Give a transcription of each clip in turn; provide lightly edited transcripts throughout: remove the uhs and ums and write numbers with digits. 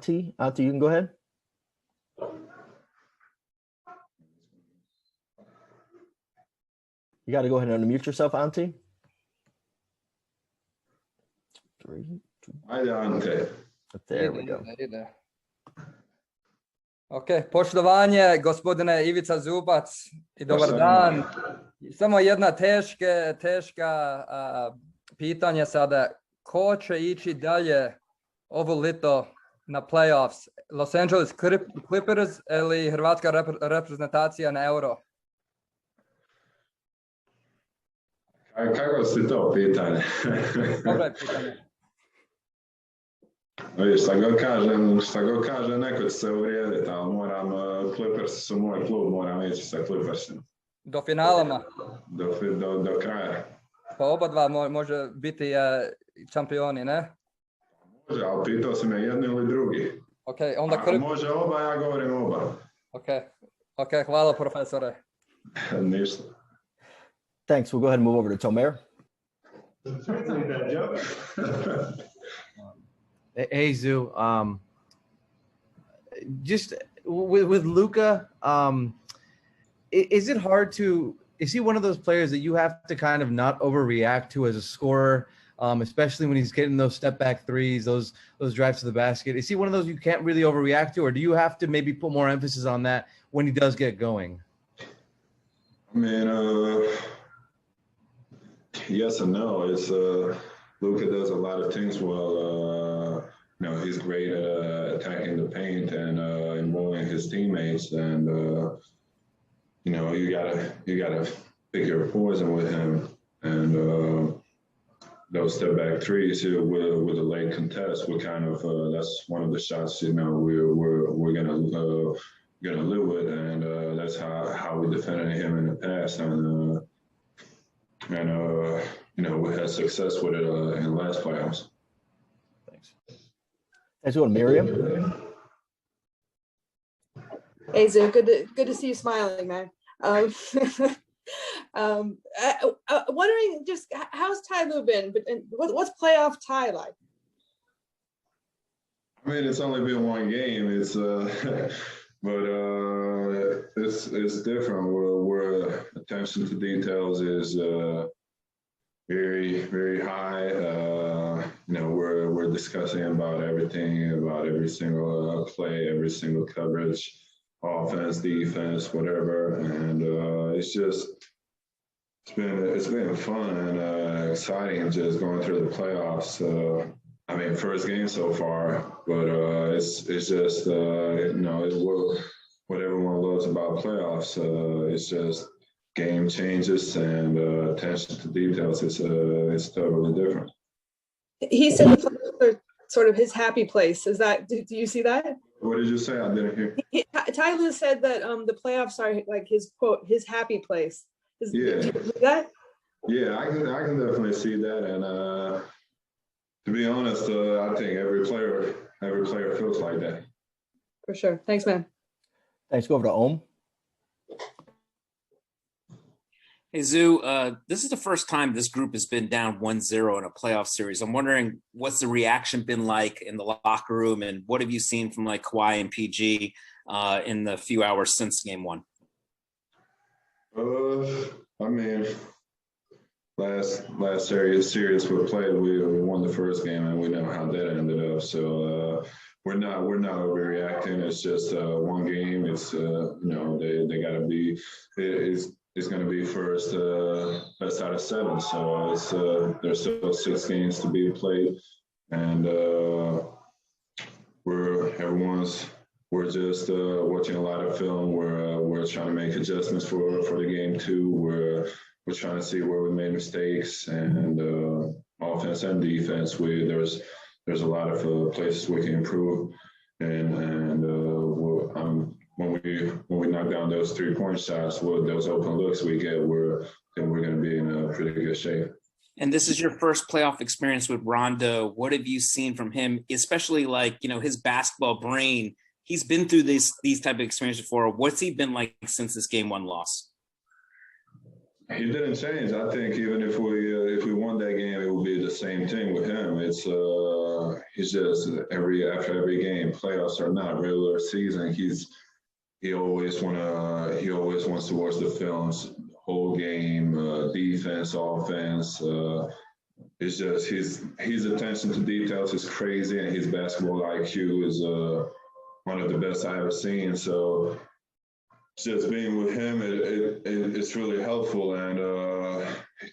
Auntie. Auntie, you can go ahead. You got to go ahead and unmute yourself, Auntie. 3, 2. Ajde, Ante. There we go. Ok, poštovanje gospodine Ivica Zubac i dobar dan. Samo jedna teška pitanje sada. Ko će ići dalje ovo lito na playoffs? Los Angeles Clippers ili hrvatska reprezentacija na Euro? Kako si to pitanje? Dobro je pitanje. Vidiš, šta god kaže, neko će se uvrijediti, ali Clippers su moj klub, moram ići sa Clippersima. Do finalama? Do kraja. Pa oba dva može biti šampioni, ne? Može, ali pitao sam je jedni ili drugi. Okay, onda ako može oba, ja govorim oba. Ok, hvala profesore. Ništa. Thanks. We'll go ahead and move over to Tomer. Hey, Zoo. Just with Luka, is it hard to? Is he one of those players that you have to kind of not overreact to as a scorer, especially when he's getting those step back threes, those drives to the basket? Is he one of those you can't really overreact to, or do you have to maybe put more emphasis on that when he does get going? I mean, yes and no. It's Luka does a lot of things well. He's great at attacking the paint and involving his teammates, and you gotta pick your poison with him. And those step back threes here with a late contest, we're kind of that's one of the shots we're gonna live with, and that's how we defended him in the past, and we had success with it in the last playoffs. Thanks. Let's go to Miriam. Hey, Zoo, good to see you smiling, man. Wondering just how's Ty Lue been? What's playoff Ty like? I mean, it's only been one game. It's but it's different. Where attention to details is very, very high. We're discussing about everything, about every single play, every single coverage, offense, defense, whatever, and it's been fun and exciting just going through the playoffs. I mean, first game so far, but it's just it's what everyone loves about playoffs. It's just game changes and attention to details. It's totally different. He said the playoffs are sort of his happy place. Is that? Do you see that? What did you say? I didn't hear. Ty Lue said that the playoffs are like his quote, his happy place. Yeah. Do you see that? Yeah, I can definitely see that, and to be honest, I think every player feels like that. For sure. Thanks, man. Thanks. Go over to Ohm. Hey, Zoo, this is the first time this group has been down 1-0 in a playoff series. I'm wondering what's the reaction been like in the locker room, and what have you seen from like Kawhi and PG in the few hours since game one? I mean, last series we played, we won the first game, and we know how that ended up. So we're not overreacting. It's just one game. It's they got to be. It's going to be first best out of 7. So there's still 6 games to be played, and we're just watching a lot of film. We're trying to make adjustments for the game too. We're trying to see where we made mistakes, and offense and defense. There's a lot of places we can improve, and when we knock down those 3-point shots, those open looks we get, we're going to be in a pretty good shape. And this is your first playoff experience with Rondo. What have you seen from him, especially like, his basketball brain? He's been through these type of experiences before. What's he been like since this game 1 loss? He didn't change. I think even if we won that game, it would be the same thing with him. It's he's just after every game, playoffs or not, regular season, he always wants to watch the films, whole game, defense, offense. It's just his attention to details is crazy, and his basketball IQ is one of the best I've ever seen. So just being with him, it's really helpful, and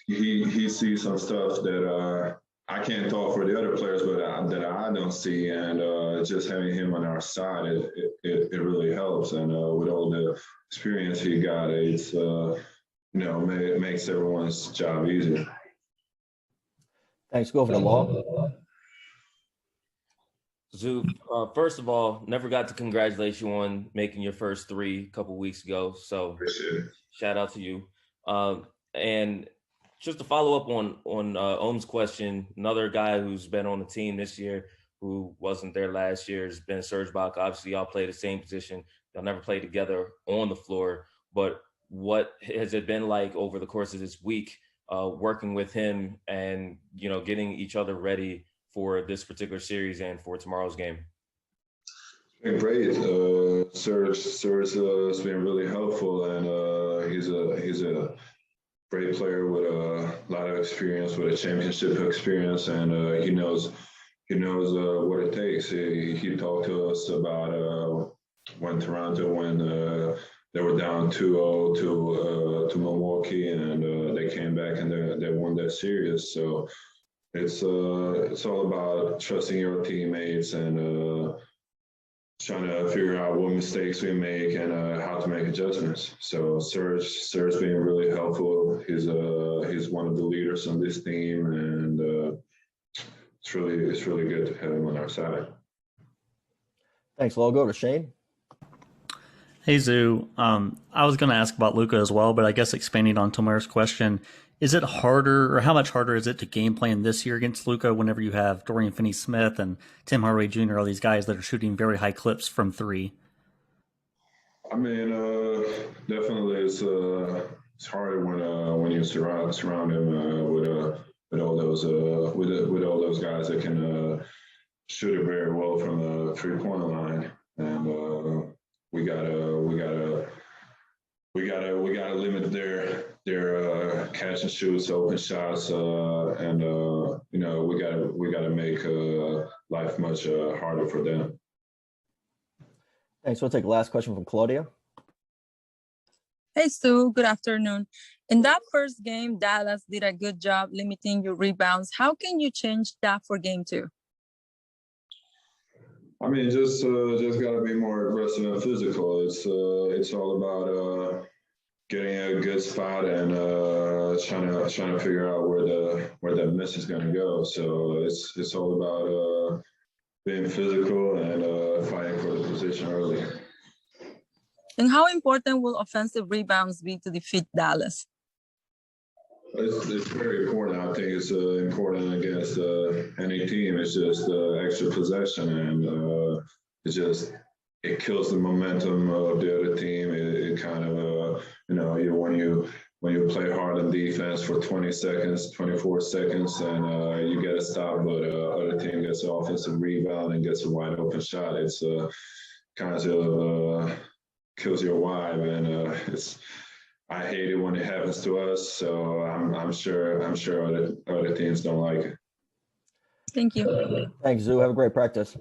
he sees some stuff that I can't talk for the other players, but that I don't see, and just having him on our side, it really helps. And with all the experience he got, it's it makes everyone's job easier. Thanks. Go over to Law. Zoo, first of all, never got to congratulate you on making your first three a couple weeks ago. So Appreciate it. shout out to you. And just to follow up on Ohm's question, another guy who's been on the team this year who wasn't there last year has been Serge Ibaka. Obviously, y'all play the same position. Y'all never played together on the floor. But what has it been like over the course of this week working with him and, getting each other ready for this particular series and for tomorrow's game? Been great. Serge has been really helpful, and he's a great player with a lot of experience, with a championship experience, and he knows what it takes. He talked to us about when they were down 2-0 to Milwaukee, and they came back and they won that series. So it's all about trusting your teammates and trying to figure out what mistakes we make and how to make adjustments. So Serge's been really helpful. He's one of the leaders on this team, and it's really good to have him on our side. Thanks, Law. Go to Shane. Hey, Zoo. I was going to ask about Luka as well, but I guess expanding on Tomer's question, is it harder, or how much harder is it to game plan this year against Luka whenever you have Dorian Finney-Smith and Tim Hardaway Jr., all these guys that are shooting very high clips from three? I mean, definitely it's harder when you surround him with all those guys that can shoot it very well from the 3-point line, and we gotta limit their catch and shoots, open shots, and we gotta make life much harder for them. Thanks. We'll take the last question from Claudia. Hey, Stu. Good afternoon. In that first game, Dallas did a good job limiting your rebounds. How can you change that for game 2? I mean, just gotta be more aggressive and physical. It's all about getting a good spot and trying to figure out where that miss is gonna go. So it's all about being physical and fighting for the position early. And how important will offensive rebounds be to defeat Dallas? It's very important. I think it's important against any team. It's just extra possession, and it kills the momentum of the other team. It kind of when you play hard on defense for 20 seconds, 24 seconds, and you get a stop, but other team gets an offensive rebound and gets a wide open shot. It's kind of kills your vibe, and I hate it when it happens to us. So I'm sure other teams don't like it. Thank you. Thanks, Zoo. Have a great practice.